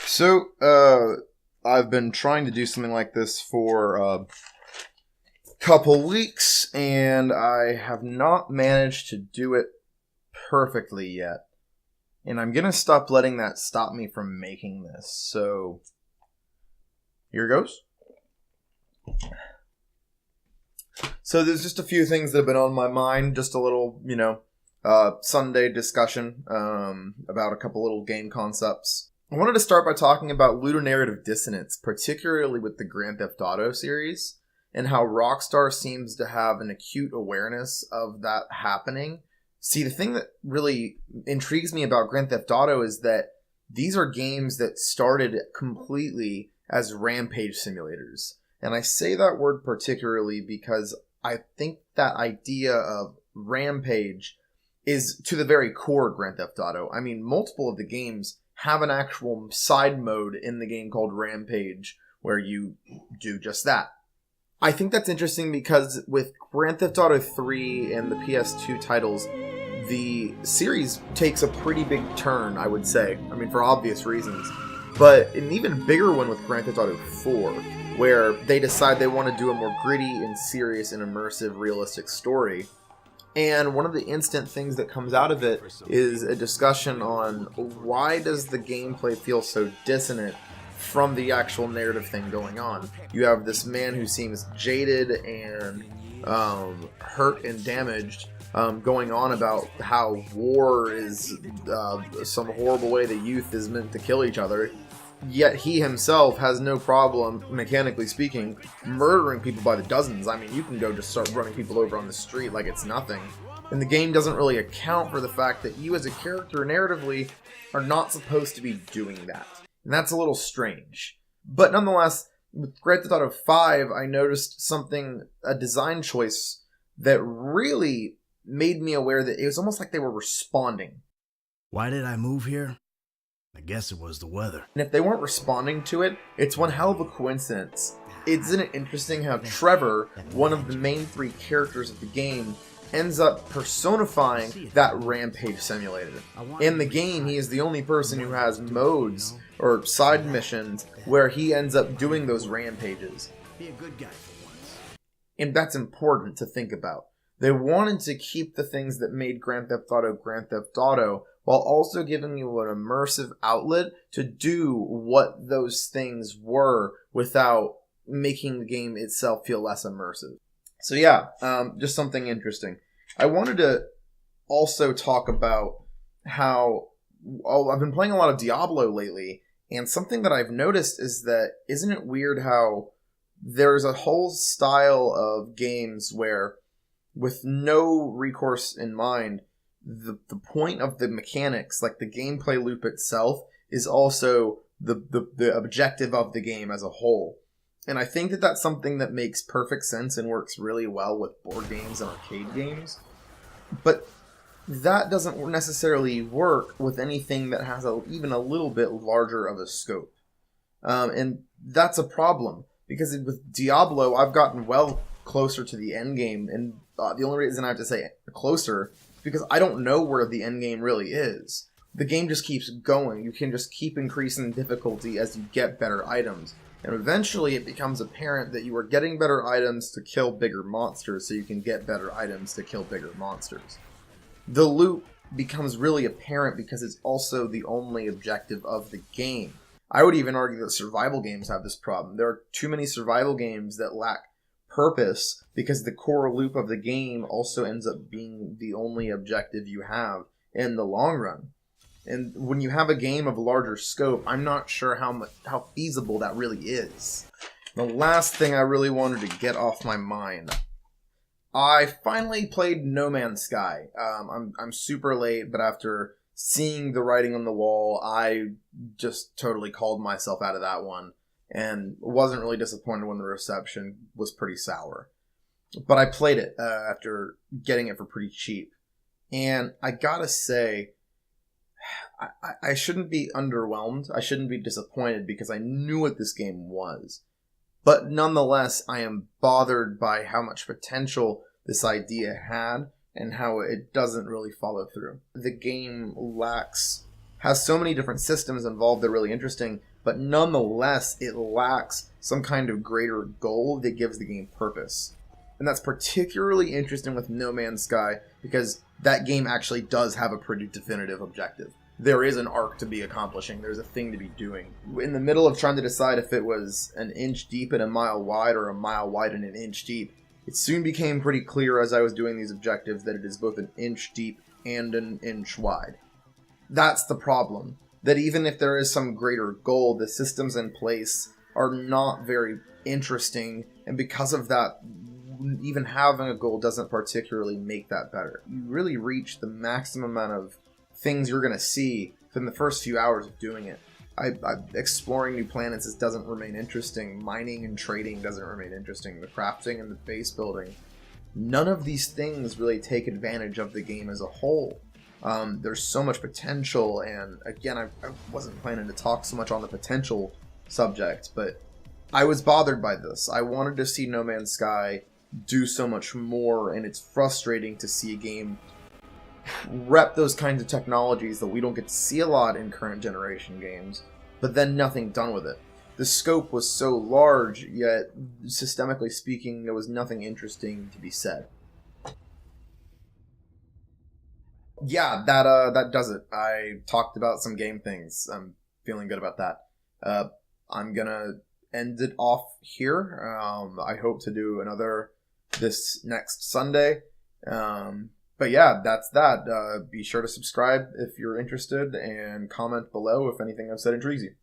So, I've been trying to do something like this for a couple weeks, and I have not managed to do it perfectly yet. And I'm gonna stop letting that stop me from making this. So, here goes. So, there's just a few things that have been on my mind. Just a little, Sunday discussion about a couple little game concepts. I wanted to start by talking about ludonarrative dissonance, particularly with the Grand Theft Auto series, and how Rockstar seems to have an acute awareness of that happening. See, the thing that really intrigues me about Grand Theft Auto is that these are games that started completely as rampage simulators. And I say that word particularly because I think that idea of rampage is to the very core of Grand Theft Auto. I mean, multiple of the games have an actual side mode in the game called Rampage where you do just that. I think that's interesting because with Grand Theft Auto 3 and the PS2 titles, the series takes a pretty big turn, I would say. I mean, for obvious reasons. But an even bigger one with Grand Theft Auto 4, where they decide they want to do a more gritty and serious and immersive realistic story. And one of the instant things that comes out of it is a discussion on why does the gameplay feel so dissonant from the actual narrative thing going on. You have this man who seems jaded and hurt and damaged, going on about how war is some horrible way that youth is meant to kill each other. Yet he himself has no problem, mechanically speaking, murdering people by the dozens. I mean, you can go just start running people over on the street like it's nothing. And the game doesn't really account for the fact that you as a character narratively are not supposed to be doing that. And that's a little strange. But nonetheless, with Grand Theft Auto 5, I noticed a design choice that really made me aware that it was almost like they were responding. Why did I move here? I guess it was the weather. And if they weren't responding to it, it's one hell of a coincidence. Isn't it interesting how Trevor, one of the main three characters of the game, ends up personifying that rampage simulator? In the game, he is the only person who has modes or side missions where he ends up doing those rampages. Be a good guy for once. And that's important to think about. They wanted to keep the things that made Grand Theft Auto, while also giving you an immersive outlet to do what those things were without making the game itself feel less immersive. So yeah, just something interesting. I wanted to also talk about how I've been playing a lot of Diablo lately, and something that I've noticed is that isn't it weird how there's a whole style of games where, with no recourse in mind, the point of the mechanics, like the gameplay loop itself, is also the objective of the game as a whole. And I think that that's something that makes perfect sense and works really well with board games and arcade games. But that doesn't necessarily work with anything that has even a little bit larger of a scope. And that's a problem, because with Diablo, I've gotten well closer to the end game, and the only reason I have to say closer is because I don't know where the end game really is. The game just keeps going. You can just keep increasing difficulty as you get better items. And eventually it becomes apparent that you are getting better items to kill bigger monsters, so you can get better items to kill bigger monsters. The loop becomes really apparent because it's also the only objective of the game. I would even argue that survival games have this problem. There are too many survival games that lack purpose because the core loop of the game also ends up being the only objective you have in the long run. And when you have a game of larger scope, I'm not sure how feasible that really is. The last thing I really wanted to get off my mind, I finally played No Man's Sky. I'm super late, but after seeing the writing on the wall, I just totally called myself out of that one, and wasn't really disappointed when the reception was pretty sour. But I played it after getting it for pretty cheap, and I gotta say, I shouldn't be underwhelmed. I shouldn't be disappointed because I knew what this game was. But nonetheless, I am bothered by how much potential this idea had and how it doesn't really follow through. The game lacks has so many different systems involved that are really interesting, but nonetheless, it lacks some kind of greater goal that gives the game purpose. And that's particularly interesting with No Man's Sky, because that game actually does have a pretty definitive objective. There is an arc to be accomplishing. There's a thing to be doing. In the middle of trying to decide if it was an inch deep and a mile wide or a mile wide and an inch deep, it soon became pretty clear as I was doing these objectives that it is both an inch deep and an inch wide. That's the problem. That even if there is some greater goal, the systems in place are not very interesting, and because of that, even having a goal doesn't particularly make that better. You really reach the maximum amount of things you're going to see from the first few hours of doing it. Exploring new planets doesn't remain interesting. Mining and trading doesn't remain interesting. The crafting and the base building. None of these things really take advantage of the game as a whole. There's so much potential, and again, I wasn't planning to talk so much on the potential subject, but I was bothered by this. I wanted to see No Man's Sky do so much more, and it's frustrating to see a game rep those kinds of technologies that we don't get to see a lot in current generation games, but then nothing done with it. The scope was so large, yet systemically speaking, there was nothing interesting to be said. Yeah, that does it. I talked about some game things. I'm feeling good about that. I'm gonna end it off here. I hope to do another this next Sunday. But yeah, that's that. Be sure to subscribe if you're interested, and comment below if anything I've said intrigues you.